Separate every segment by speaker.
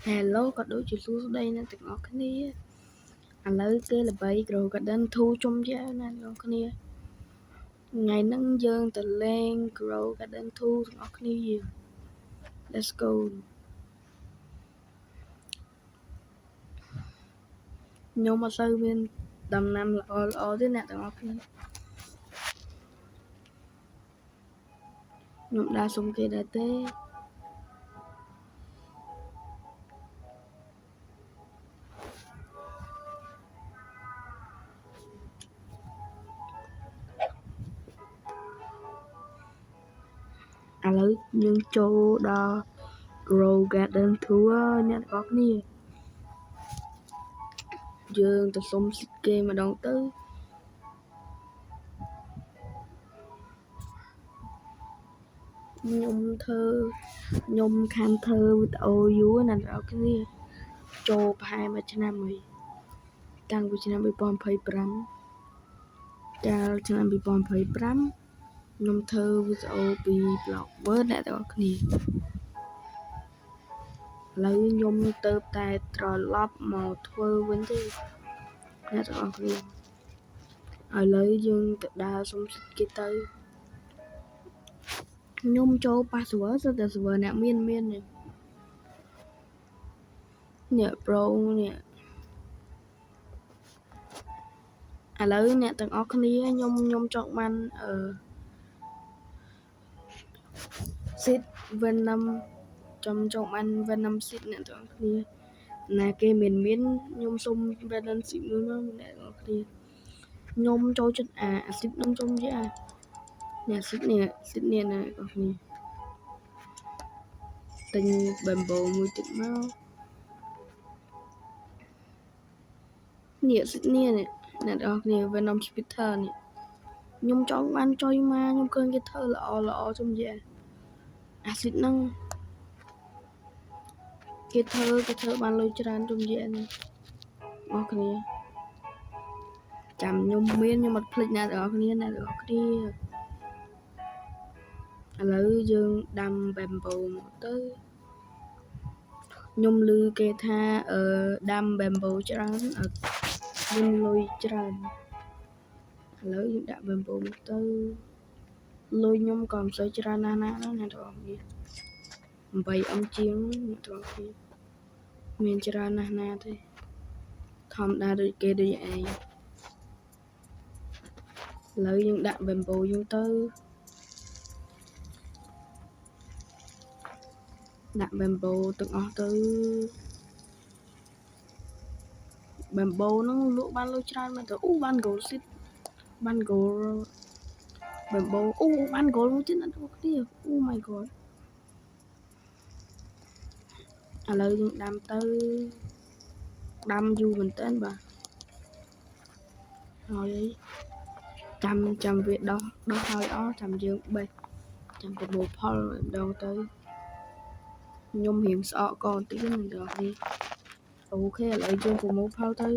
Speaker 1: Hello ក៏ដូចជាសួស្តីអ្នកទាំងអស់គ្នាឥឡូវគេល្បី Grow Garden 2 ជុំជាអ្នកទាំងអស់គ្នាថ្ងៃហ្នឹងយើងទៅលេង Grow Garden 2 ទាំងអស់គ្នា Let's go ខ្ញុំអត់សូវមានដំណាំល្អទេអ្នកទាំងអស់គ្នាខ្ញុំដើរសុំគេដែរទេឥឡូវយើងចូលដល់ Grow Garden 2 អ្នកទាំងអស់គ្នាយើងទៅសុំគេម្ដងទៅខ្ញុំខានធ្វើវីដេអូយូរណាស់អ្នកទាំងអស់គ្នាចូលប្រហែលមួយឆ្នាំហើយតាំងពីឆ្នាំ2025កាលឆ្នាំ2025ខ្ញុំធ្វើវីដេអូពី Blogger អ្នកទាំងអស់គ្នាឥឡូវខ្ញុំទៅតែត្រឡប់មកធ្វើវិញទេអ្នកទាំងអស់គ្នាឥឡូវយើងទៅដើរសុំសិទ្ធិគេទៅខ្ញុំចូល password ទៅតែ server អ្នកមាននេះ pro នេះឥឡូវអ្នកទាំងអស់គ្នាខ្ញុំចង់បានseed venom ចង់បាន venom seed អ្នកទាំងអស់គ្នាណាគេមានខ្ញុំសុំ venom seed មួយមកអ្នកទាំងអស់គ្នាខ្ញុំចូលចិត្តអា seed នឹងជុំជាអ្នក seed នេះអ្នកទាំងអស់គ្នាទិញ bamboo មួយទៀតមកនេះ seed នេះអ្នកទាំងអស់គ្នា venom spitter នេះខ្ញុំចង់បានចុយមកខ្ញុំឃើញគេធ្វើល្អជុំជាអាស៊ីតហ្នឹងគេធ្វើបានលុយច្រើនជុំជានេះអស់គ្នាចាំខ្ញុំអត់ភ្លេចណាទាំងអស់គ្នាឥឡូវយើងដាំ bamboo មកទៅខ្ញុំឮគេថាដាំ bamboo ច្រើនមានលុយច្រើនឥឡូវយើងដាក់ bamboo មកទៅលុយខ្ញុំក៏មិនសូវច្រើនណាស់ណាអ្នកទាំងអស់គ្នា8 ជាងអ្នកទាំងអស់គ្នាមានច្រើនណាស់ណាទេធម្មតាដូចគេដូចឯងឥឡូវយើងដាក់ bamboo យើងទៅដាក់ bamboo ទាំងអស់ទៅ bamboo ហ្នឹងលក់បានលុយច្រើនមែនតើបាន gold seed បាន gold bamboo បាន gold មួយទៀតអ្នកទាំងអស់គ្នា my god ឥឡូវយើងដាំទៅដាំយូរមែនតើបាទហើយចាំវាដោះហើយអស់ចាំយើងបេះចាំប្រមូលផលម្ដងទៅខ្ញុំរៀងស្អកកបន្តិចហ្នឹងបងប្អូនអូខេឥឡូវយើងប្រមូលផលទៅ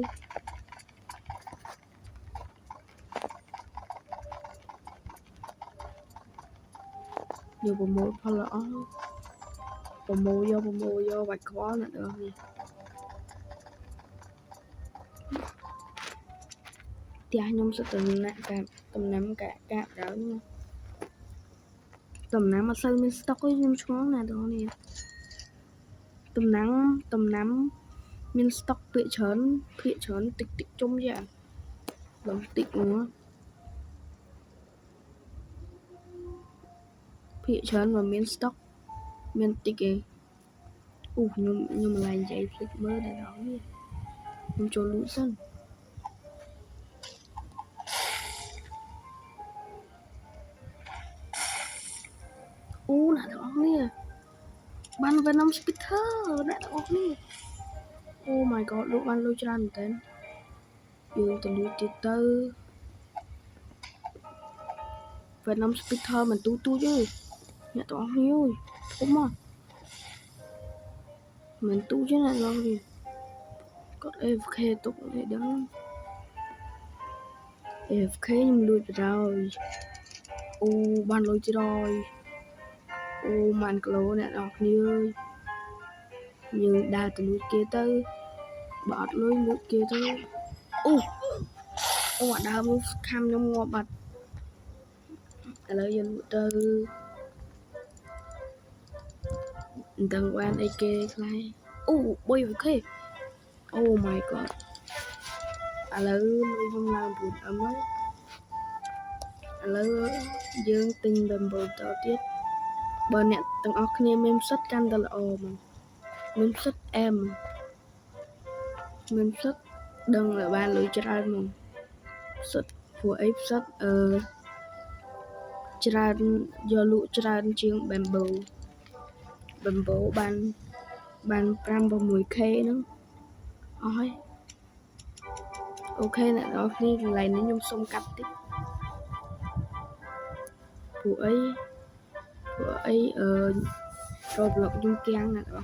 Speaker 1: យើងប្រមូលផលអស់ប្រមូលយកបាច់ខ្វល់ណាស់បងប្អូនផ្ទះខ្ញុំសិតតំណាំកាបដល់តំណាំអត់សូវមានស្តុកទេខ្ញុំឆ្ងល់ណាស់បងប្អូនតំណាំមានស្តុកភាគច្រើនតិចជុំយ៉ាងឡងតិចមកភាគច្រើនមកមានស្តុកមានតិចឯងខ្ញុំម្លែងនិយាយភ្លេចមើលដែរបងនេះខ្ញុំចូលលូសិនអ្នកទាំងអស់គ្នាបាន Venom Spitter អ្នកទាំងអស់គ្នា my god លោកបានលុយច្រើនមែនតើយើងទៅលួចទៀតទៅ Venom Spitter មិនទូទេអ្នកទាំងអស់គ្នាអើយធំមកមិនទូទេអ្នកទាំងអស់គ្នាគាត់ AFK ទុកឲ្យដឹង AFK ខ្ញុំលួចទៅហើយបានលុយទៀតហើយ10000គីឡូអ្នកទាំងអស់គ្នា nhưng đa từ núi kia tới bọt lối núi kia tới ông đào muốn khăm trong ngõ bạch lời dân từ tầng quan ai kê lại bơi ok oh my god lời không làm buồn ấm ấy lời dương tình đầm bầu tao tiết bờ nẹt tầng óc kia mềm sắt can tao là mà mềm sắt em mềm sắt đừng là ba lưỡi trái mà sắt của ấy sắt trái do lũ trái chiếng bamboo ban pram vào mùi khê nữa ôi ok nè đó khi lại nó nhung sông cắt tiếp của ấy Roblox nhung keng nè đó